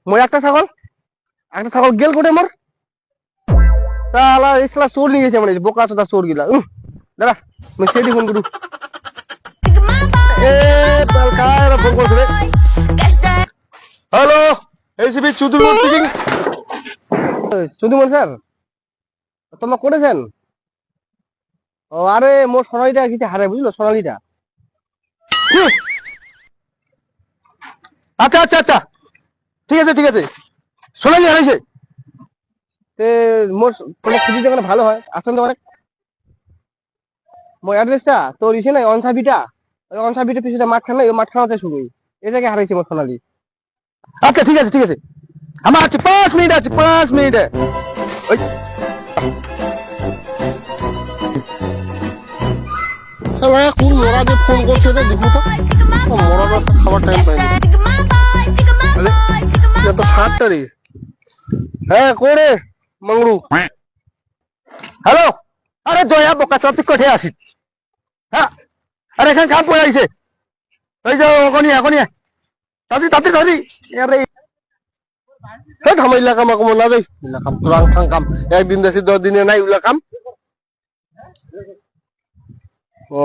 মোর একটা ছাগল গেল কোটে মোর সালা ইসলা চোর নিয়ে গেছে মানে বোকা চোদা চোর গিলা দাঁড়া মই সেটি ফোন করু ফোন করছে hello ACB Chowdhury speaking Chowdhury sir তোমরা করেছেন ও আরে মোর সোনালিটা কিছু হারে বুঝলো সোনালিটা আচ্ছা আচ্ছা আচ্ছা ঠিক আছে সোনালি হারাইছে মোর তোমার খুঁজিতে গেলে ভালো হয় আসুন তো অনেক মোর অ্যাড্রেসটা তোর ইসে নাই অনসাবিটা ওই অনসাবিটা পিছনে মাঠখানা ওই মাঠখানাতে শুনি এটাকে হারাইছে মোর সোনালি আচ্ছা ঠিক আছে আমার আছে 5 মিনিট আছে 5 মিনিটে ওই শালা কোন মোরাদে ফোন করছে রে দেখো তো মোরাদে খাবার টাইম পাইনি আরে এটা তো 7টা রে হ্যাঁ কোরে मंगरू হ্যালো আরে দয়া বোকা চল তুই কোথায় আছিস হ্যাঁ আরে এখানে কাম পড়ে আইছে এই যে এখনই তাড়াতাড়ি আরে এই ধামাইলা কাম কাম না যাই ইলা কাম তুরাং ফাং কাম একদিন দেশে 10 দিনে নাই উলা কাম ও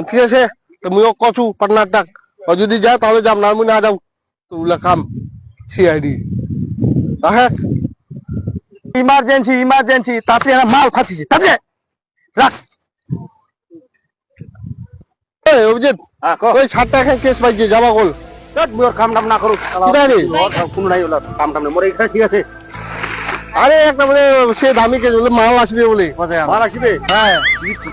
ঠিক আছে তুমিও কচু পার্টনার ডাক ও যদি যা তাহলে যাব না আমি না যাও তো উলা কাম সিআইডি আহে ইমার্জেন্সি তাতে এরা মাল ফাঁসিছে তাতে রাখ এই অভিজিৎ ওই 7টা এখন কেস পাইছে যাবা বল মোর কাম না করু কোনো নাই ওলা কাম নেই মোর এখানে ঠিক আছে আরে একটা মানে সে দামি কেস বলে মাল আসবে বলে মাল আসবে হ্যাঁ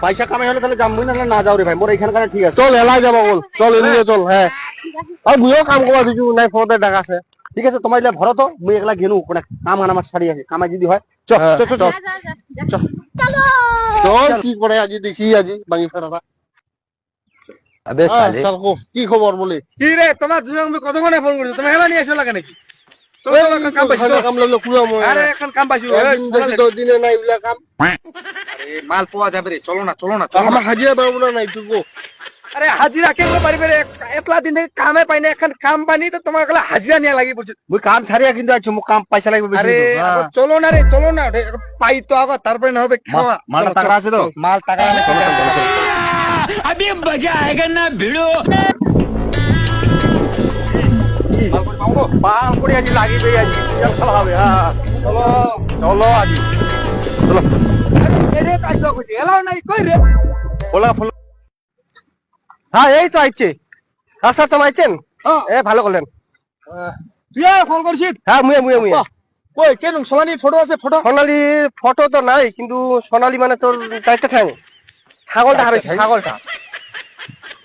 পয়সা কামাই হলে তাহলে যাবই না যাও রে ভাই মোর এখানকার ঠিক আছে চল এলাই যাবা বল চল এলিয়ে চল হ্যাঁ আর বুঝো কাম করবা দিছু নাই ফোনে টাকা আছে ঠিক আছে তোমার ভরো তো মুই একলা গেলু কোন কাম আমার ছাড়ি আছে কামাই যদি হয় চল কি করে আজি দেখি আজি বাঙি ফেরাটা আবে সালে কি খবর বলে কি রে তোমার দুজন আমি কতক্ষণে ফোন করছো তুমি হেলা নিয়ে এসো লাগে নাকি চলো কাম পাইছো কাম লাগলো কুড়া মই আরে এখন কাম পাইছো দিনে নাই উলা কাম আরে মাল পাওয়া যাবে রে চলো না আমার হাজিরা বাবু নাই তুই আরে হাজিরা কেন পারিবে রে এতলা দিন থেকে কামে পাই না এখন কাম পানি তো তোমার গলা হাজিরা নিয়া লাগি পড়ছে মুই কাম ছাড়িয়া কিন্তু আইছো মু কাম পয়সা লাগবে বেশি আরে চলো না পাই তো আগা তারপরে না হবে খাওয়া মাল টাকা আছে তো মাল টাকা আছে চলো अभी मजा आएगा ना भिड़ो माल করে আজি লাগিবে আজি খেলা হবে হ্যাঁ চলো আজি চলো এরে কাইছো কইছে এলাও নাই কই রে বলা হ্যাঁ এই তো আইছে আচ্ছা তো আইছেন এ ভালো করলেন তুই ফোন করছিস হ্যাঁ মুয়ে কই কেন সোনালি ফটো আছে সোনালি ফটো তো নাই কিন্তু সোনালি মানে তোর চারটা ঠ্যাং ছাগলটা হারাইছে ছাগলটা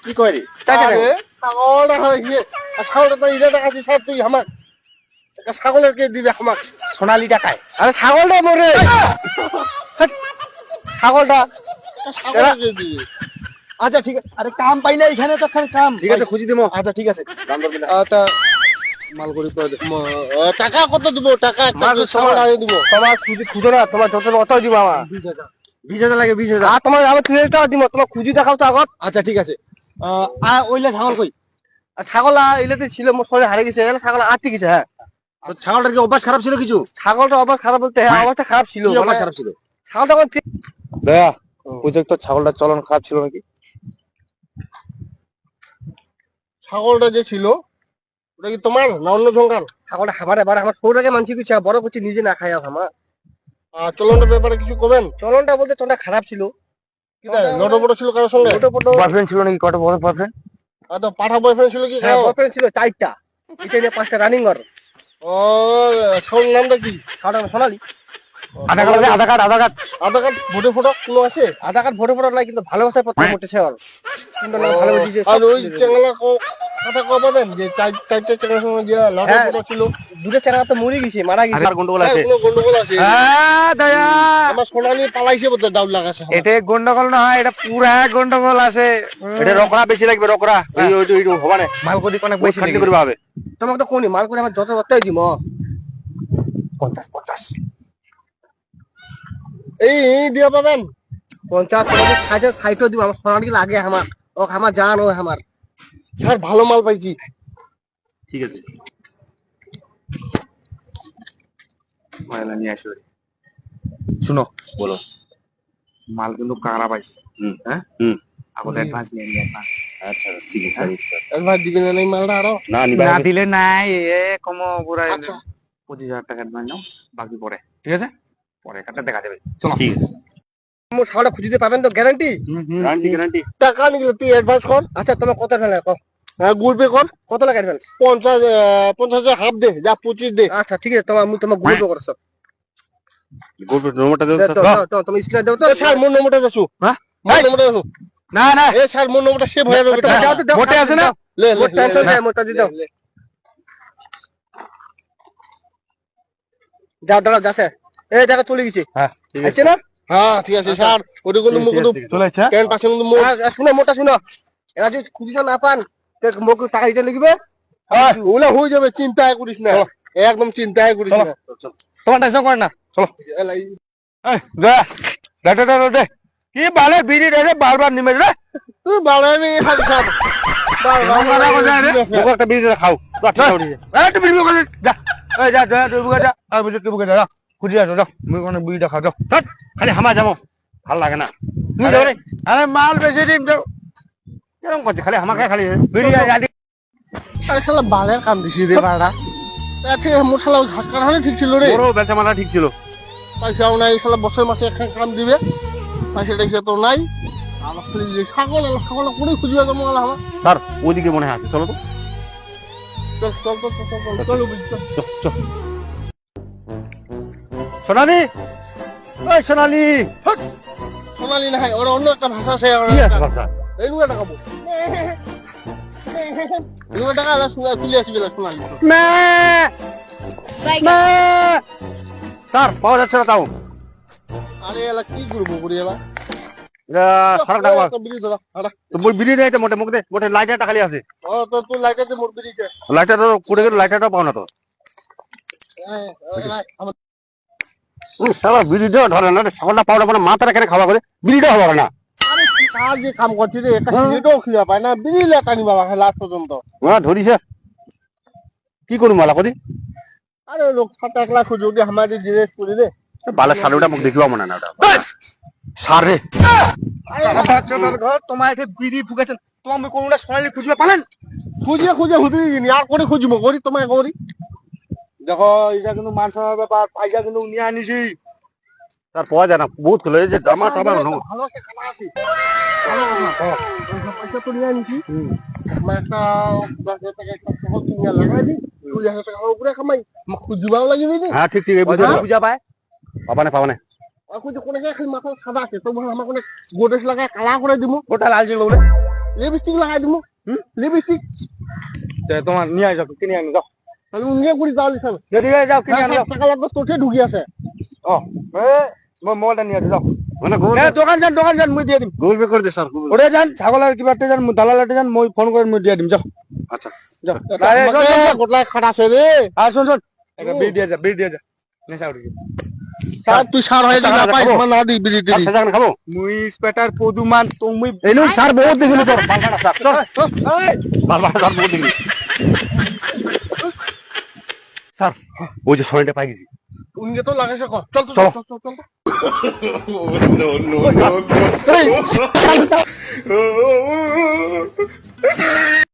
কি কই রে ছাগলটা হারাইছে ছাগলটা তো ইলা টাকা আছে সব তুই আমাক ছাগলের কে দিবে আমাক সোনালি টাকায় আরে ছাগলটা মরে ছাগলটা কে দিবে আচ্ছা ঠিক আছে আরে কাম পাই না এখানে তো কাম ঠিক আছে খুঁজি দিমো আচ্ছা ঠিক আছে দাম দর বিনা তা মাল করি করে দে টাকা কত দিব টাকা ছাগল আনি দিব তোমার খুঁজো না তোমার যত কত দিব আমার 20,000 লাগে 20,000 আর তোমার আমি 3000 টাকা দিব তোমার খুঁজি দেখাও তো আগত আচ্ছা ঠিক আছে ওইলা ছাগল কই ছাগল ইলাতে ছিল মোর শরীরে হারিয়ে গেছে এলা ছাগল আটকে গেছে হ্যাঁ ছাগলটার কি অভ্যাস খারাপ ছিল কিছু ছাগলটা অভ্যাস খারাপ বলতে হ্যাঁ অবস্থা খারাপ ছিল অভ্যাস খারাপ ছিল ছাগলটা কোন দয়া বুঝছো তো ছাগলটা চলন খারাপ ছিল নাকি ছাগলটা যে ছিল ওটা কি তোমার না অন্য জঙ্গল ছাগলটা খাবার এবার আমার ছোটটাকে মানছি কিছু বড় কিছু নিজে না খাই আমার চলনটার ব্যাপারে কিছু করবেন চলনটা বলতে তোটা খারাপ ছিল কি তাই লটো বড় ছিল কারোর সঙ্গে লটো বড় বয়ফ্রেন্ড ছিল নাকি কত বড় বয়ফ্রেন্ড তো পাঠা বয়ফ্রেন্ড ছিল কি হ্যাঁ বয়ফ্রেন্ড ছিল 4টা এটা নিয়ে 5টা রানিং কর ও কোন নামটা কি কাটা সোনালি আধার কার্ড ভোটে ফটো কোনো আছে আধার কার্ড ভোটে ফটো নাই কিন্তু ভালোবাসার পত্র মোটেছে আর কিন্তু না ভালোবাসি যে আর ওই চ্যাংলা কথা কবেন যে চারটে চ্যাংলার সঙ্গে যে লটো ফটো ছিল দুটো চ্যাংলা তো মরে গেছে মারা গেছে আর গন্ডগোল আছে হ্যাঁ দয়া আমার সোনালি পালাইছে বলতে দাউল লাগাছে এটা গন্ডগোল না হয় এটা পুরা গন্ডগোল আছে এটা রকরা বেশি লাগবে রকরা ওই হবে না মাল কোটি অনেক বেশি করবে হবে তোমাকে তো কোনি মাল করে আমার যত বত্তাই দিম 50 এই দিয়া পাবেন 50 60 দিব আমার সোনালি লাগে আমার ও আমার জান ও আমার ভালো মাল পাইছি ঠিক আছে ময়লা নিয়ে আসবে। শুনো, বলো। মাল কিন্তু কারা পাইছে। হ্যাঁ, আগতে অ্যাডভান্স নিয়ে নিয়ে না। আচ্ছা ঠিক আছে স্যার। একবার দিবেন না এই মালটা আরো? না নিবা না দিলে নাই এ কম পুরা আচ্ছা 25,000 টাকা অ্যাডভান্স নাও, বাকি পরে, ঠিক আছে? পরে কাটা দেখা যাবে। চলো। ঠিক আছে। মোর ছাগলটা খুঁজিতে পাবেন তো, গ্যারান্টি? Guarantee guarantee. টাকা নিলে তুই অ্যাডভান্স কর। আচ্ছা তোমার কত ফেলে কর? গুগল পে কর। কত টাকা অ্যাডভান্স? 50 হাফ দে, যা 25 দে। আচ্ছা ঠিক আছে, তোমার গুগল পে করছো। গুগল পে নম্বরটা দাও স্যার। তুমি স্ক্রিনে দাও তো। স্যার মোর নম্বরটা দাও। হ্যাঁ? মোর নম্বরটা দাও। না না, এ স্যার মোর নম্বরটা সেভ হয়ে যাবে। দাও তো, দাও। মোটে আছে না? লে মোর টেনশন লে, নাই, মোরটা দি দাও। যাও দাঁড়াও যাচ্ছে। এই দেখো চলে গেছে। হ্যাঁ, ঠিক আছে। আছে না? হ্যাঁ ঠিক আছে স্যার। ওটা কোনো মুখ তো চলে আসছে। কেন পাশে কিন্তু মোর। শুনো মোরটা শুনো। এরা যদি খুঁজিতে না পান তো মোক টাকা দিতে লিখবে। ওলা হয়ে যাবে, চিন্তাই করিস না। একদম চিন্তাই করিস না। তোমার টেনশন করেন না, চলো। এলাই এই দে, দে কি বালে বিড়ি রে বারবার নিমে রে। তুই বাড়ানি হাত খাত। মুখ একটা বিড়ি খাও। এই তুই বিড়ি করে যা। এই যা যা তুই বুকে যা। আর বুঝে তুই বুকে যা। খুঁজি আসো যাও, মুই কোন বিড়িটা খাও যাও। চল। খালি হামা যাবো, ভাল লাগে না। তুই যাও রে। আরে মাল বেশি দিন যাও। কেরম করছে খালি হামাকে খালি বিড়ি আদি। আরে শালা বালের কাম দিছি রে বাড়া। তাতে মোর শালা ঝাটকার হলে ঠিক ছিল রে। বড় বেচা মারা ঠিক ছিল। পয়সাও নাই, শালা বছর মাসে একখান কাম দিবে। পয়সা টয়সা তো নাই। আমার খালি যে ছাগল করে খুঁজবে তো মোলা আমার। স্যার ওইদিকে মনে হয় আছে, চলো তো। চল চল চল চল চল চল চল। সোনালি, ওই সোনালি। সোনালি না হয়, ওরা অন্য একটা ভাষা আছে। কি আছে ভাষা? এই নুয়া টাকা বল। নুয়া টাকা আলা শুনা চলে আসবে না সোনালি। মে মে স্যার পাওয়া যাচ্ছে না তাও। আরে এলা কি করবো করি এলা? এটা সারা টাকা। তো বিড়ি ধরা আড়া। তো বই বিড়ি দেয় তো মোটে মুখ দে, মোটে লাইটারটা খালি আছে। ও তো তুই লাইটাতে মোর বিড়িছে। লাইটার তো কুড়ে গেলে লাইটারটা পাও না তো। আমার সারা বিড়ি দেওয়া ধরে না, সকালটা পাওয়া মানে মাথাটা কেন খাওয়া করে বিড়িটা হবে না। আরে কাজ যে কাম করছি রে, একটা সিগারেটও খিয়া পায় না, বিড়ি লেটানি বাবা লাস্ট পর্যন্ত। ওরা ধরিছে কি করুম মালা কদি আরে লোক 7-1 লাখ যদি আমাদের জিনিস করি রে। বালা সালুটা মুখ দেখিবা মনে না ওটা সার রে। বাচ্চাদের ঘর তোমার এখানে বিড়ি ফুকেছেন, তোমার কোনটা সোনালি খুঁজবে পালেন? খুঁজে হুদি নি আর করে খুঁজবো করি তোমায় করি। দেখো এটা কিন্তু মান সম্মানের ব্যাপার, পয়সা কিন্তু নিয়ে আনিছি। তার পাওয়া যায় না, বহুত খেলো এই যে জামা টামা ভালো আছে খানা আছে। ভালো কথা। পয়সা তো নিয়ে আনিছি। আমার একটা 10,000 টাকা একটা সহজ কিনে লাগাই দি। 2,000 টাকা উপরে কামাই। আমার খুঁজবাও লাগিবি নি। হ্যাঁ ঠিক ঠিক এই বুঝে বুঝা পায় পাবানে আর খুঁজে কোনে খালি মাথা সাদা আছে, তো আমার কোনে গোদরেজ লাগায় কালা করে দিমু। ওটা লাল ছিল বলে লিপস্টিক লাগাই দিমু। লিপস্টিক তোমার নিয়ে যাও, কিনে আনি যাও। আমি উনিয়ে করি তাহলে স্যার। যদি যাও কিনে আনি যাও। টাকা লাগবে তোকে ঢুকি আছে। ও মোবাইলটা নিয়ে যাও। মানে দোকান যান মুই দিয়ে দিম। গুগল পে করে দে স্যার। ওরে যান ছাগলের কিবা একটা যান, দালালাটে যান, মই ফোন করে মুই দিয়ে দিম যাও। আচ্ছা যাও। গোটলাই খাট আছে রে। আর শোন একটা বিড়ি দিয়ে যা নেশা উঠে স্যার তুই সার হয়ে যা, পাই তোমার না দি বিড়ি দিদি। সেখানে খাবো মুই স্পেটার পদুমান তুমি এই নুন স্যার বহুত দেখিলি তোর বালবাটা স্যার বালবাটা স্যার বহুত দেখিলি স্যার ওই যে সোনালিটা পাই গেছি। উনকে তো লাগাইছে কর। চল তো চলো। চল চল চল।